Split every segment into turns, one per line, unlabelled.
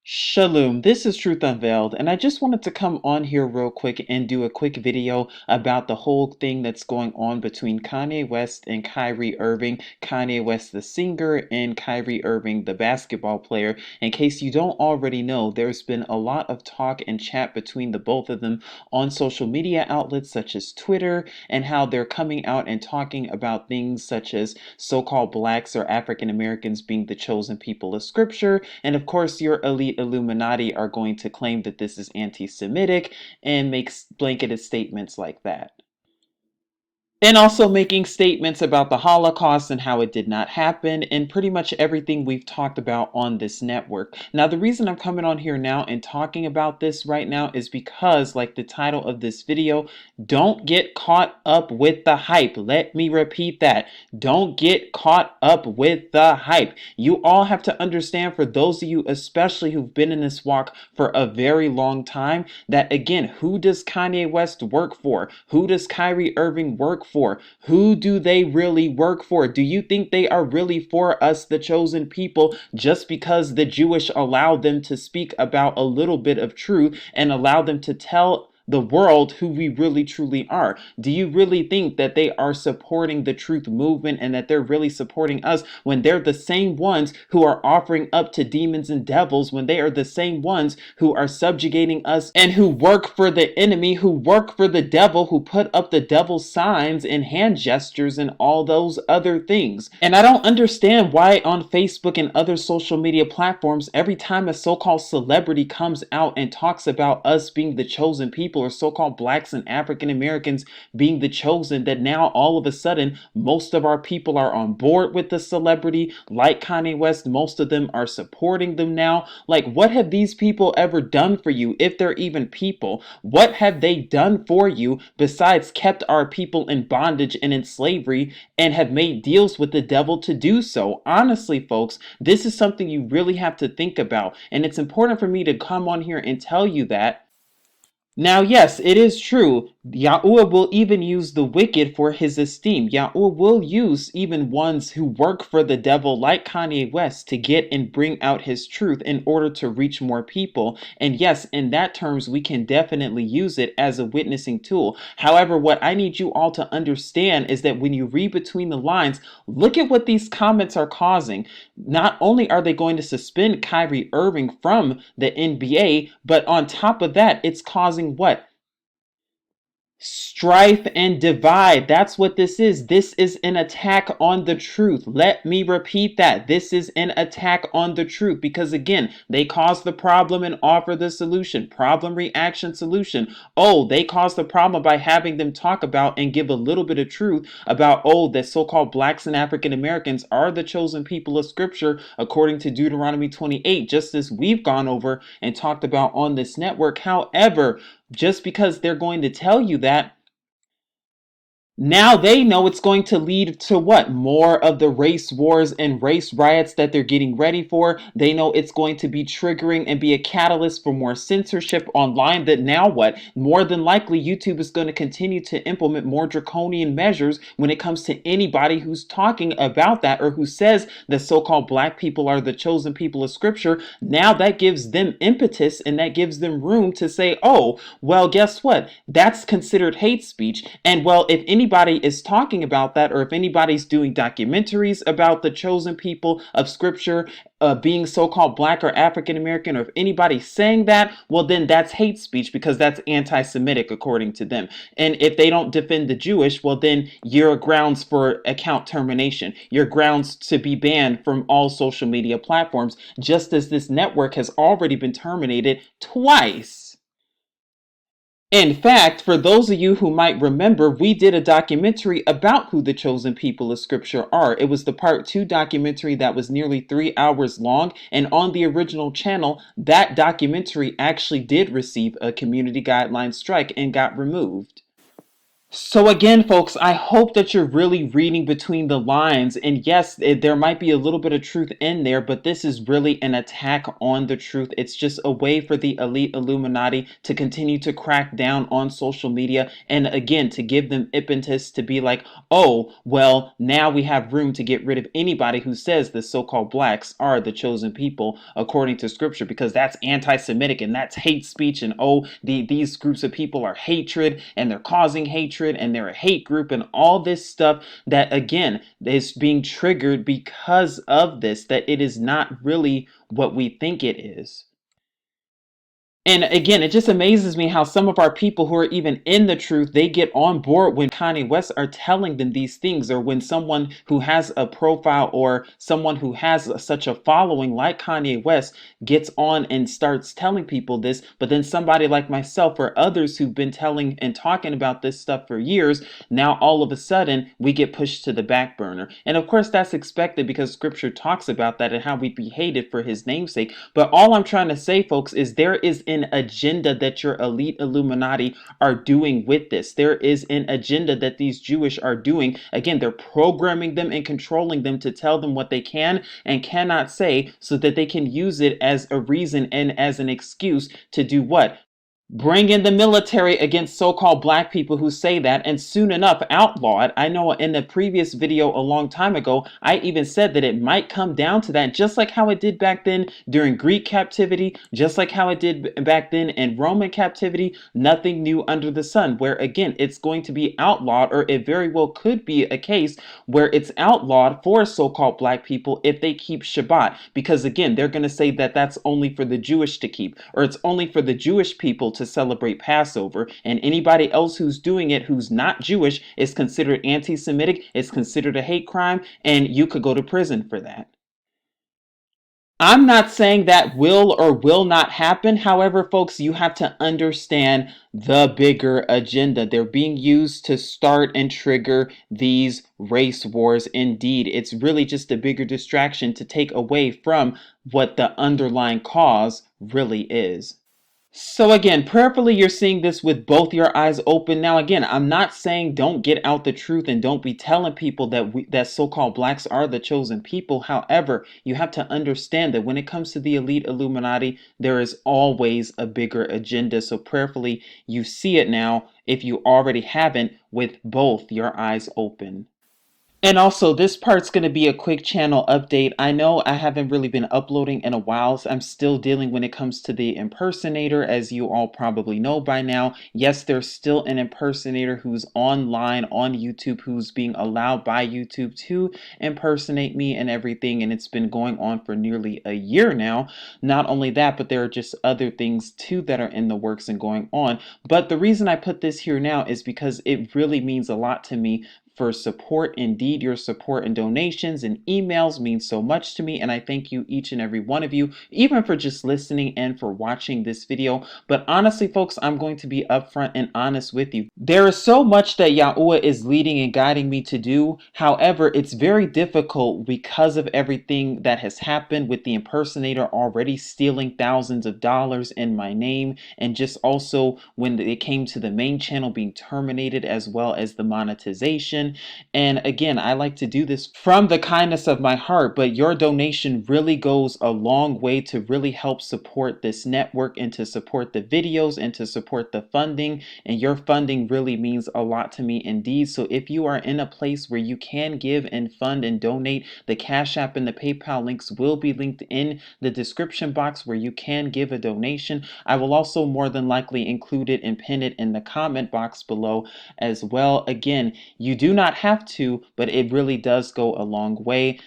Shalom, this is Truth Unveiled, and I just wanted to come on here real quick and do a quick video about the whole thing that's going on between Kanye West and Kyrie Irving. Kanye West, the singer, and Kyrie Irving, the basketball player. In case you don't already know, there's been a lot of talk and chat between the both of them on social media outlets such as Twitter, and how they're coming out and talking about things such as so-called blacks or African Americans being the chosen people of Scripture, and of course your elite Illuminati are going to claim that this is anti-Semitic and make blanketed statements like that. And also making statements about the Holocaust and how it did not happen, and pretty much everything we've talked about on this network. Now, the reason I'm coming on here now and talking about this right now is because, like the title of this video, don't get caught up with the hype. Let me repeat that. Don't get caught up with the hype. You all have to understand, for those of you especially who've been in this walk for a very long time, that again, who does Kanye West work for? Who does Kyrie Irving work for? Who do they really work for? Do you think they are really for us, the chosen people, just because the Jewish allow them to speak about a little bit of truth and allow them to tell the world who we really truly are? Do you really think that they are supporting the truth movement and that they're really supporting us when they're the same ones who are offering up to demons and devils, when they are the same ones who are subjugating us and who work for the enemy, who work for the devil, who put up the devil's signs and hand gestures and all those other things? And I don't understand why on Facebook and other social media platforms, every time a so-called celebrity comes out and talks about us being the chosen people, or so-called blacks and African Americans being the chosen, that now all of a sudden most of our people are on board with the celebrity, like Kanye West. Most of them are supporting them now. Like, what have these people ever done for you, if they're even people? What have they done for you besides kept our people in bondage and in slavery and have made deals with the devil to do so? Honestly, folks, this is something you really have to think about, and it's important for me to come on here and tell you that. Now, yes, it is true. YAHUAH will even use the wicked for his esteem. YAHUAH will use even ones who work for the devil, like Kanye West, to get and bring out his truth in order to reach more people. And yes, in that terms, we can definitely use it as a witnessing tool. However, what I need you all to understand is that when you read between the lines, look at what these comments are causing. Not only are they going to suspend Kyrie Irving from the NBA, but on top of that, it's causing what? Strife and divide. That's what this is. This is an attack on the truth. Let me repeat that. This is an attack on the truth, because again, they cause the problem and offer the solution. Problem, reaction, solution. Oh, they cause the problem by having them talk about and give a little bit of truth about, oh, that so-called blacks and African Americans are the chosen people of Scripture according to Deuteronomy 28, just as we've gone over and talked about on this network. However, just because they're going to tell you that, now they know it's going to lead to what? More of the race wars and race riots that they're getting ready for. They know it's going to be triggering and be a catalyst for more censorship online. That now what? More than likely, YouTube is going to continue to implement more draconian measures when it comes to anybody who's talking about that, or who says the so-called black people are the chosen people of Scripture. Now that gives them impetus, and that gives them room to say, oh, well, guess what? That's considered hate speech. And well, if anybody is talking about that, or if anybody's doing documentaries about the chosen people of Scripture being so-called black or African American, or if anybody's saying that, well, then that's hate speech, because that's anti-Semitic according to them. And if they don't defend the Jewish, well, then you're grounds for account termination. You're grounds to be banned from all social media platforms, just as this network has already been terminated twice. In fact, for those of you who might remember, we did a documentary about who the chosen people of Scripture are. It was the part 2 documentary that was nearly 3 hours long. And on the original channel, that documentary actually did receive a community guideline strike and got removed. So again, folks, I hope that you're really reading between the lines. And yes, there might be a little bit of truth in there, but this is really an attack on the truth. It's just a way for the elite Illuminati to continue to crack down on social media. And again, to give them impetus to be like, oh, well, now we have room to get rid of anybody who says the so-called blacks are the chosen people according to scripture, because that's anti-Semitic and that's hate speech. And oh, these groups of people are hatred and they're causing hatred and they're a hate group and all this stuff that again is being triggered because of this, that it is not really what we think it is. And again, it just amazes me how some of our people who are even in the truth, they get on board when Kanye West are telling them these things, or when someone who has a profile or someone who has such a following like Kanye West gets on and starts telling people this. But then somebody like myself or others who've been telling and talking about this stuff for years, now all of a sudden we get pushed to the back burner. And of course that's expected because scripture talks about that and how we'd be hated for his namesake. But all I'm trying to say, folks, is there is an agenda that your elite Illuminati are doing with this. There is an agenda that these Jewish are doing. Again, they're programming them and controlling them to tell them what they can and cannot say so that they can use it as a reason and as an excuse to do what? Bring in the military against so-called black people who say that, and soon enough outlaw it. I know in the previous video a long time ago, I even said that it might come down to that, just like how it did back then during Greek captivity, just like how it did back then in Roman captivity. Nothing new under the sun, where again, it's going to be outlawed, or it very well could be a case where it's outlawed for so-called black people if they keep Shabbat, because again, they're going to say that that's only for the Jewish to keep, or it's only for the Jewish people to celebrate Passover, and anybody else who's doing it who's not Jewish is considered anti-Semitic, it's considered a hate crime, and you could go to prison for that. I'm not saying that will or will not happen. However, folks, you have to understand the bigger agenda. They're being used to start and trigger these race wars. Indeed, it's really just a bigger distraction to take away from what the underlying cause really is. So again, prayerfully, you're seeing this with both your eyes open. Now, again, I'm not saying don't get out the truth and don't be telling people that so-called blacks are the chosen people. However, you have to understand that when it comes to the elite Illuminati, there is always a bigger agenda. So prayerfully, you see it now, if you already haven't, with both your eyes open. And also, this part's going to be a quick channel update. I know I haven't really been uploading in a while. So I'm still dealing when it comes to the impersonator, as you all probably know by now. Yes, there's still an impersonator who's online on YouTube, who's being allowed by YouTube to impersonate me and everything. And it's been going on for nearly a year now. Not only that, but there are just other things too that are in the works and going on. But the reason I put this here now is because it really means a lot to me for support. Indeed, your support and donations and emails mean so much to me, and I thank you, each and every one of you, even for just listening and for watching this video. But honestly, folks, I'm going to be upfront and honest with you. There is so much that YAHUAH is leading and guiding me to do. However, it's very difficult because of everything that has happened with the impersonator already stealing thousands of dollars in my name, and just also when it came to the main channel being terminated, as well as the monetization. And again, I like to do this from the kindness of my heart, but your donation really goes a long way to really help support this network and to support the videos and to support the funding. And your funding really means a lot to me indeed. So if you are in a place where you can give and fund and donate, the Cash App and the PayPal links will be linked in the description box where you can give a donation. I will also more than likely include it and pin it in the comment box below as well. Again, you do not have to, but it really does go a long way.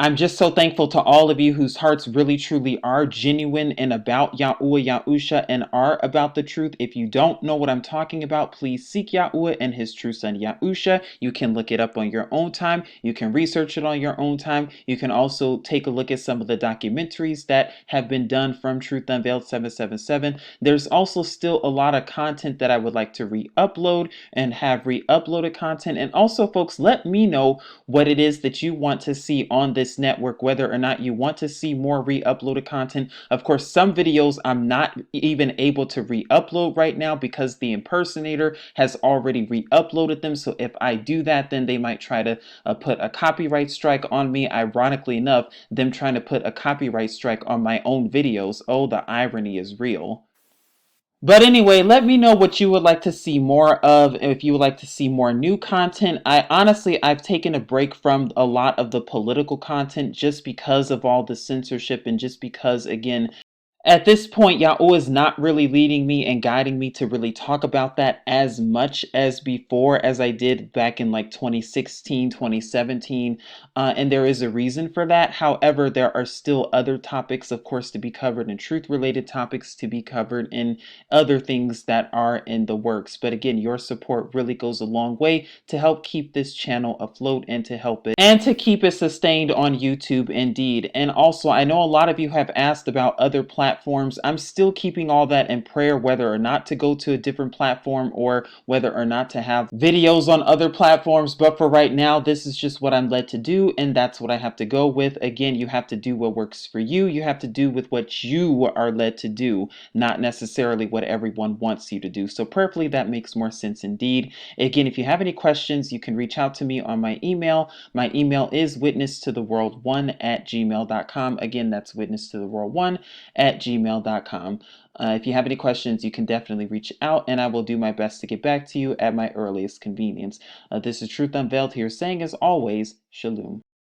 I'm just so thankful to all of you whose hearts really truly are genuine and about YAHUAH, YAHUSHA, and are about the truth. If you don't know what I'm talking about, please seek YAHUAH and his true son YAHUSHA. You can look it up on your own time. You can research it on your own time. You can also take a look at some of the documentaries that have been done from Truth Unveiled 777. There's also still a lot of content that I would like to re-upload and have re-uploaded content. And also, folks, let me know what it is that you want to see on this this network, whether or not you want to see more re-uploaded content. Of course, some videos I'm not even able to re-upload right now because the impersonator has already re-uploaded them. So if I do that, then they might try to put a copyright strike on me. Ironically enough, them trying to put a copyright strike on my own videos. Oh, the irony is real. But anyway, let me know what you would like to see more of, if you would like to see more new content. I've taken a break from a lot of the political content just because of all the censorship and just because, again, at this point, Yahuwah is not really leading me and guiding me to really talk about that as much as before, as I did back in like 2016, 2017. And there is a reason for that. However, there are still other topics, of course, to be covered, and truth related topics to be covered, and other things that are in the works. But again, your support really goes a long way to help keep this channel afloat and to help it and to keep it sustained on YouTube, indeed. And also, I know a lot of you have asked about other platforms. I'm still keeping all that in prayer, whether or not to go to a different platform or whether or not to have videos on other platforms. But for right now, this is just what I'm led to do, and that's what I have to go with. Again, you have to do what works for you. You have to do with what you are led to do, not necessarily what everyone wants you to do. So prayerfully, that makes more sense indeed. Again, if you have any questions, you can reach out to me on my email. My email is witnesstotheworld1@gmail.com. Again, that's witnesstotheworld1@gmail.com. If you have any questions, you can definitely reach out, and I will do my best to get back to you at my earliest convenience. This is Truth Unveiled here, saying as always, Shalom.